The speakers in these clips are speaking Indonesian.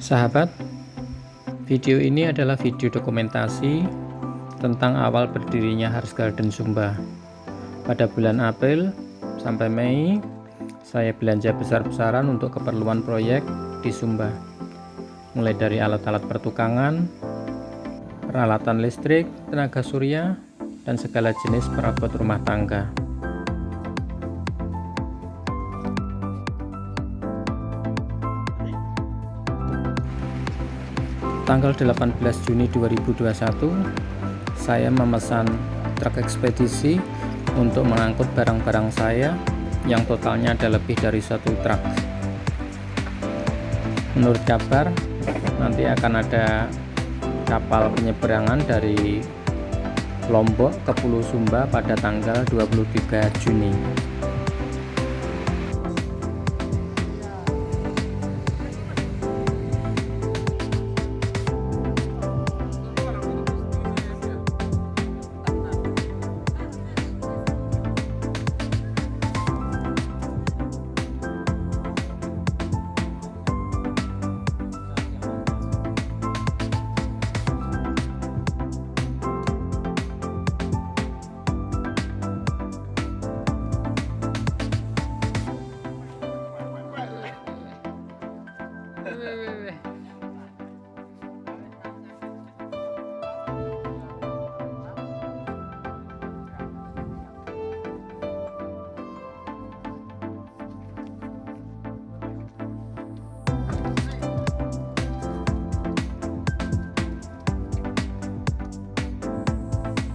Sahabat, video ini adalah video dokumentasi tentang awal berdirinya Harz Garden Sumba. Pada bulan April sampai Mei, saya belanja besar-besaran untuk keperluan proyek di Sumba. Mulai dari alat-alat pertukangan, peralatan listrik, tenaga surya, dan segala jenis perabot rumah tangga. Tanggal 18 Juni 2021, saya memesan truk ekspedisi untuk mengangkut barang-barang saya yang totalnya ada lebih dari 1 truk. Menurut kabar, nanti akan ada kapal penyeberangan dari Lombok ke Pulau Sumba pada tanggal 23 Juni.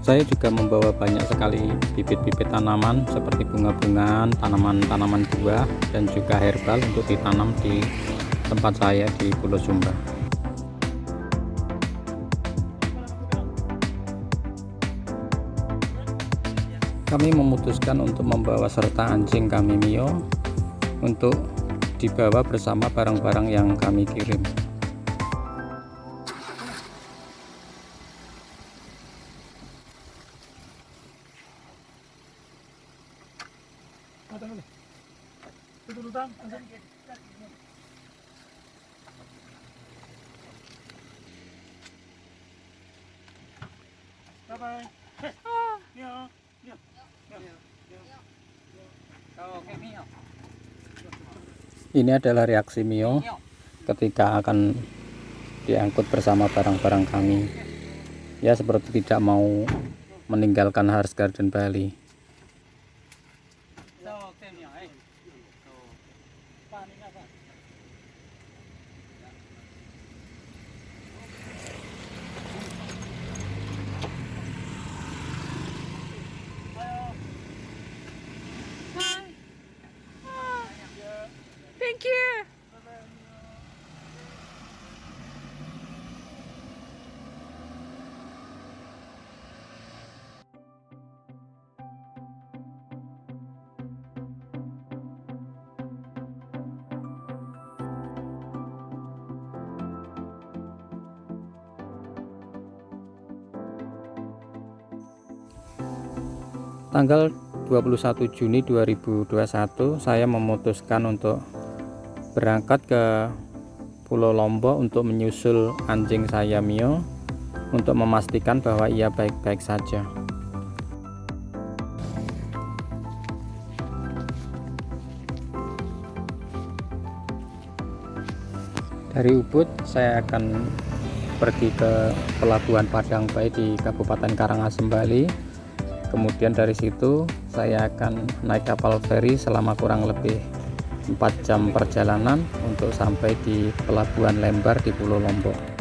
Saya juga membawa banyak sekali bibit-bibit tanaman seperti bunga-bungaan, tanaman-tanaman buah, dan juga herbal untuk ditanam di tempat saya di Pulau Sumba. Kami memutuskan untuk membawa serta anjing kami Mio untuk dibawa bersama barang-barang yang kami kirim. Ini adalah reaksi Mio ketika akan diangkut bersama barang-barang kami. Ya, seperti tidak mau meninggalkan Harz Garden Bali. Thank you. Tanggal 21 Juni 2021, saya memutuskan untuk berangkat ke Pulau Lombok untuk menyusul anjing saya Mio untuk memastikan bahwa ia baik-baik saja. Dari Ubud saya akan pergi ke Pelabuhan Padang Bayi di Kabupaten Karangasem, Bali. Kemudian dari situ saya akan naik kapal feri selama kurang lebih 4 jam perjalanan untuk sampai di Pelabuhan Lembar di Pulau Lombok.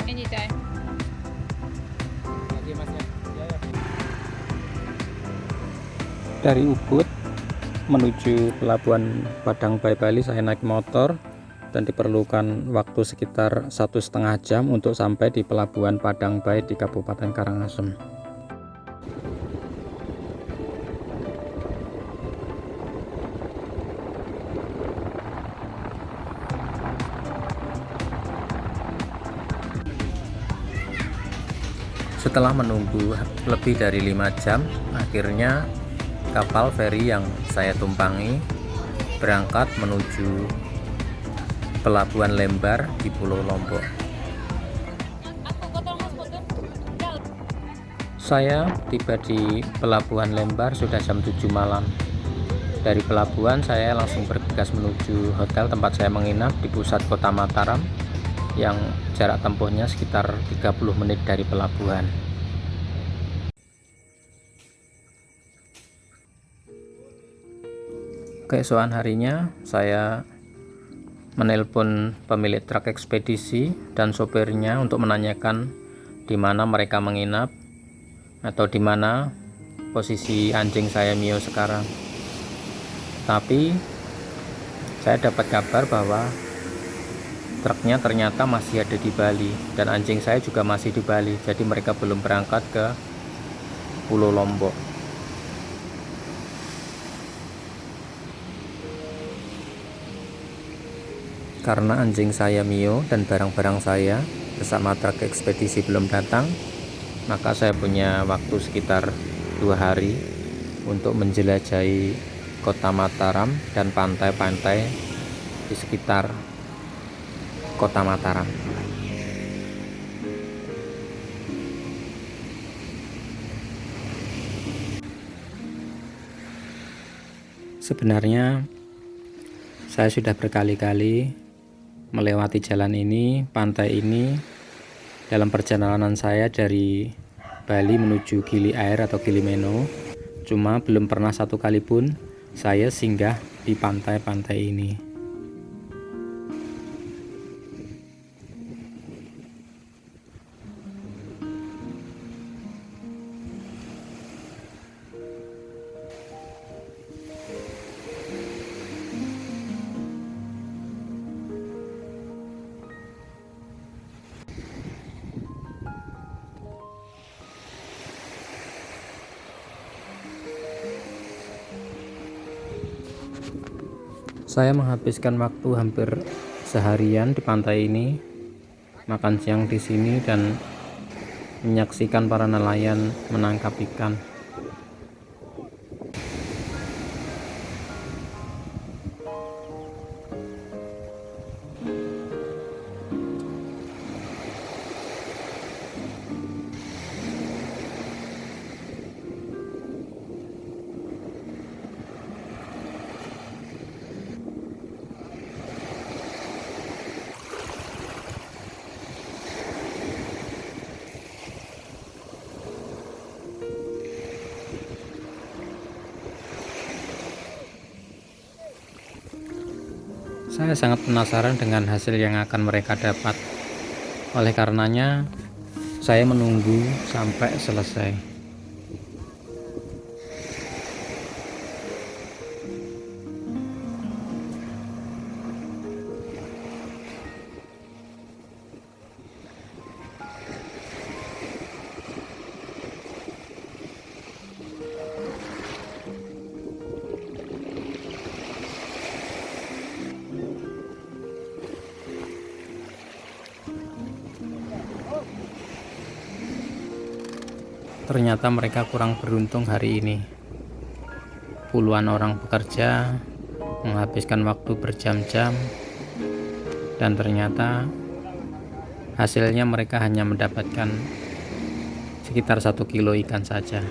Anytime. Dari Ubud menuju Pelabuhan Padang Bayi Bali saya naik motor dan diperlukan waktu sekitar 1,5 jam untuk sampai di Pelabuhan Padang Bayi di Kabupaten Karangasem. Setelah menunggu lebih dari 5 jam, akhirnya kapal feri yang saya tumpangi berangkat menuju Pelabuhan Lembar di Pulau Lombok. Saya tiba di Pelabuhan Lembar sudah jam 7 malam. Dari pelabuhan saya langsung bergegas menuju hotel tempat saya menginap di pusat kota Mataram yang jarak tempuhnya sekitar 30 menit dari pelabuhan. Keesokan harinya saya menelpon pemilik truk ekspedisi dan sopirnya untuk menanyakan di mana mereka menginap atau di mana posisi anjing saya Mio sekarang. Tapi saya dapat kabar bahwa truknya ternyata masih ada di Bali dan anjing saya juga masih di Bali, jadi mereka belum berangkat ke Pulau Lombok. Karena anjing saya Mio dan barang-barang saya bersama truk ekspedisi belum datang, maka saya punya waktu sekitar 2 hari untuk menjelajahi kota Mataram dan pantai-pantai di sekitar kota Mataram. Sebenarnya saya sudah berkali-kali melewati jalan ini, pantai ini dalam perjalanan saya dari Bali menuju Gili Air atau Gili Meno. Cuma belum pernah satu kali pun saya singgah di pantai-pantai ini. Saya menghabiskan waktu hampir seharian di pantai ini, makan siang di sini dan menyaksikan para nelayan menangkap ikan. Saya sangat penasaran dengan hasil yang akan mereka dapat. Oleh karenanya, saya menunggu sampai selesai. Ternyata mereka kurang beruntung hari ini. Puluhan orang bekerja, menghabiskan waktu berjam-jam, dan ternyata hasilnya mereka hanya mendapatkan sekitar 1 kilo ikan saja.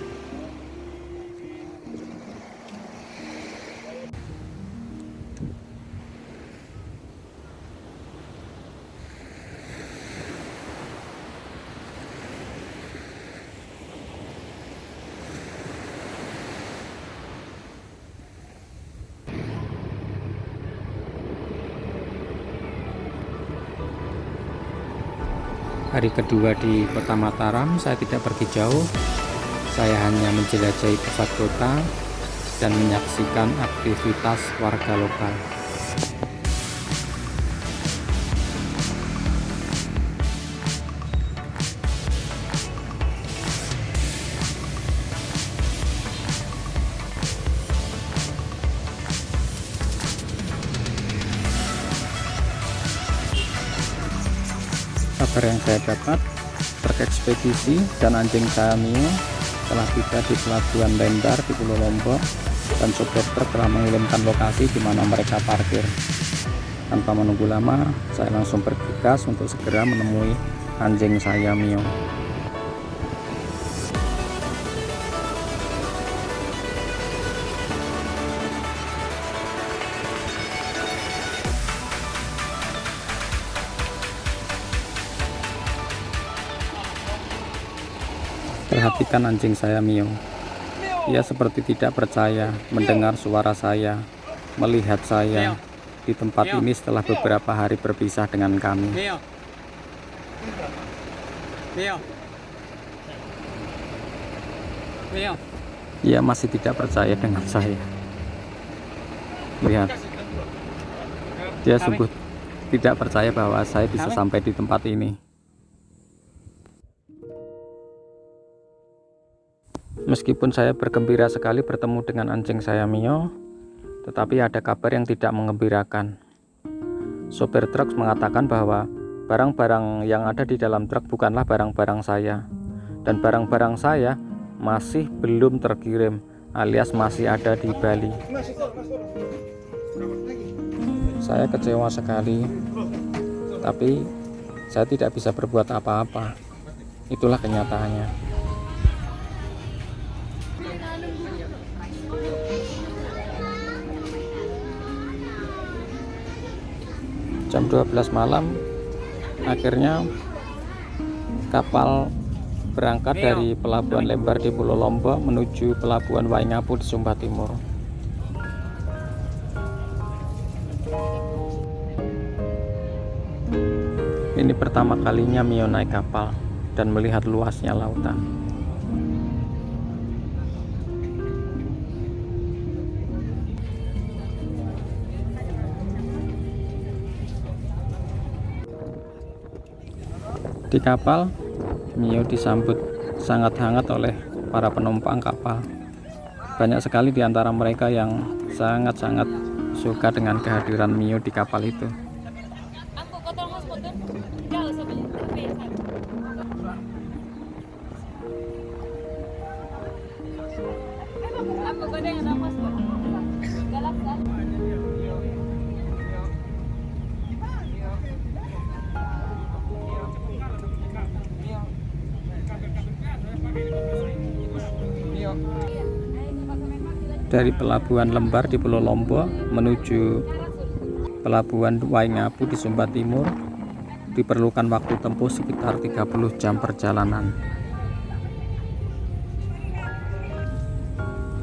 Hari kedua di kota Mataram, saya tidak pergi jauh. Saya hanya menjelajahi pusat kota dan menyaksikan aktivitas warga lokal. Kabar yang saya dapat, truk ekspedisi dan anjing saya Mio telah tiba di pelabuhan Lembar di Pulau Lombok, dan sopir truk telah mengirimkan lokasi di mana mereka parkir. Tanpa menunggu lama, saya langsung bergegas untuk segera menemui anjing saya Mio. Perhatikan anjing saya Mio. Ia seperti tidak percaya mendengar suara saya, melihat saya di tempat ini setelah beberapa hari berpisah dengan kami. Ia masih tidak percaya dengan saya. Lihat, dia sungguh tidak percaya bahwa saya bisa sampai di tempat ini. Meskipun saya bergembira sekali bertemu dengan anjing saya Mio, tetapi ada kabar yang tidak mengembirakan. Sopir truk mengatakan bahwa barang-barang yang ada di dalam truk bukanlah barang-barang saya, dan barang-barang saya masih belum terkirim, alias masih ada di Bali. Saya kecewa sekali, tapi saya tidak bisa berbuat apa-apa. Itulah kenyataannya. Jam 12 malam, akhirnya kapal berangkat dari pelabuhan Lembar di Pulau Lombok menuju pelabuhan Waingapu di Sumba Timur. Ini pertama kalinya Mio naik kapal dan melihat luasnya lautan. Di kapal, Mio disambut sangat hangat oleh para penumpang kapal. Banyak sekali di antara mereka yang sangat-sangat suka dengan kehadiran Mio di kapal itu. Dari pelabuhan Lembar di Pulau Lombok menuju pelabuhan Waingapu di Sumba Timur diperlukan waktu tempuh sekitar 30 jam perjalanan.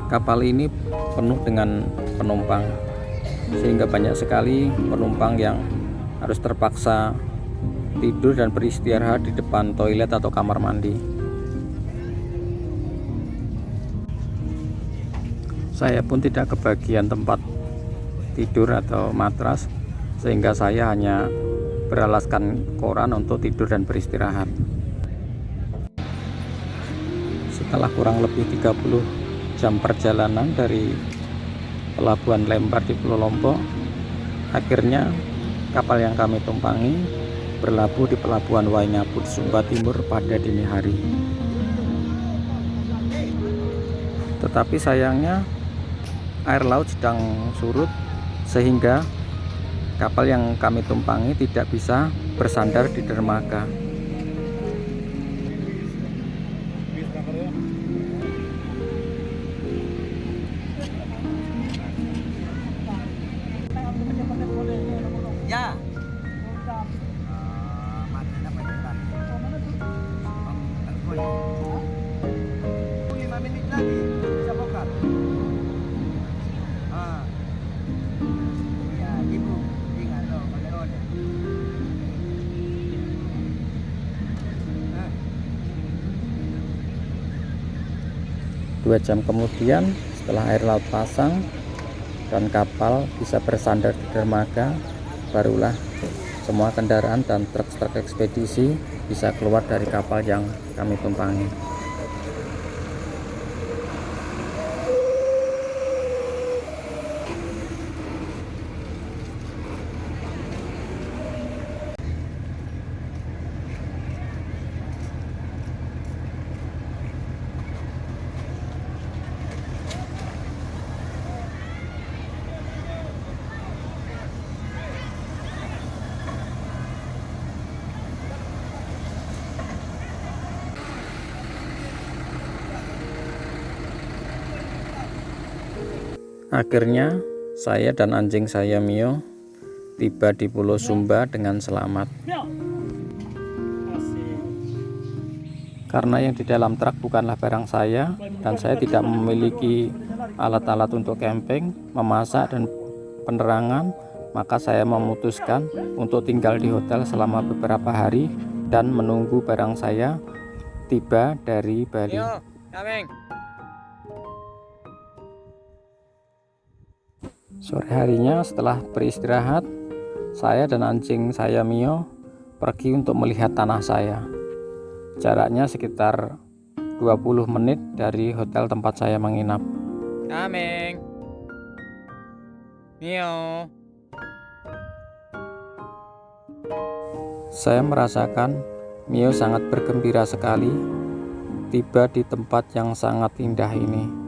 Kapal ini penuh dengan penumpang, sehingga banyak sekali penumpang yang harus terpaksa tidur dan beristirahat di depan toilet atau kamar mandi. Saya pun tidak kebagian tempat tidur atau matras, sehingga saya hanya beralaskan koran untuk tidur dan beristirahat. Setelah kurang lebih 30 jam perjalanan dari pelabuhan Lembar di Pulau Lombok, akhirnya kapal yang kami tumpangi berlabuh di pelabuhan Waingapu di Sumba Timur pada dini hari. Tetapi sayangnya air laut sedang surut, sehingga kapal yang kami tumpangi tidak bisa bersandar di dermaga. Ya. Dua jam kemudian, setelah air laut pasang dan kapal bisa bersandar di dermaga, barulah semua kendaraan dan truk-truk ekspedisi bisa keluar dari kapal yang kami tumpangi. Akhirnya saya dan anjing saya Mio tiba di Pulau Sumba dengan selamat. Karena yang di dalam truk bukanlah barang saya dan saya tidak memiliki alat-alat untuk camping, memasak dan penerangan, maka saya memutuskan untuk tinggal di hotel selama beberapa hari dan menunggu barang saya tiba dari Bali. Sore harinya setelah beristirahat, saya dan anjing saya Mio pergi untuk melihat tanah saya. Jaraknya sekitar 20 menit dari hotel tempat saya menginap. Kameng. Mio. Saya merasakan Mio sangat bergembira sekali tiba di tempat yang sangat indah ini.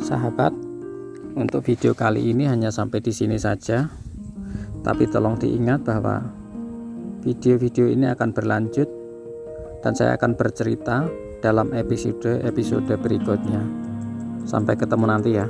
Sahabat, untuk video kali ini hanya sampai di sini saja. Tapi tolong diingat bahwa video-video ini akan berlanjut dan saya akan bercerita dalam episode berikutnya. Sampai ketemu nanti ya.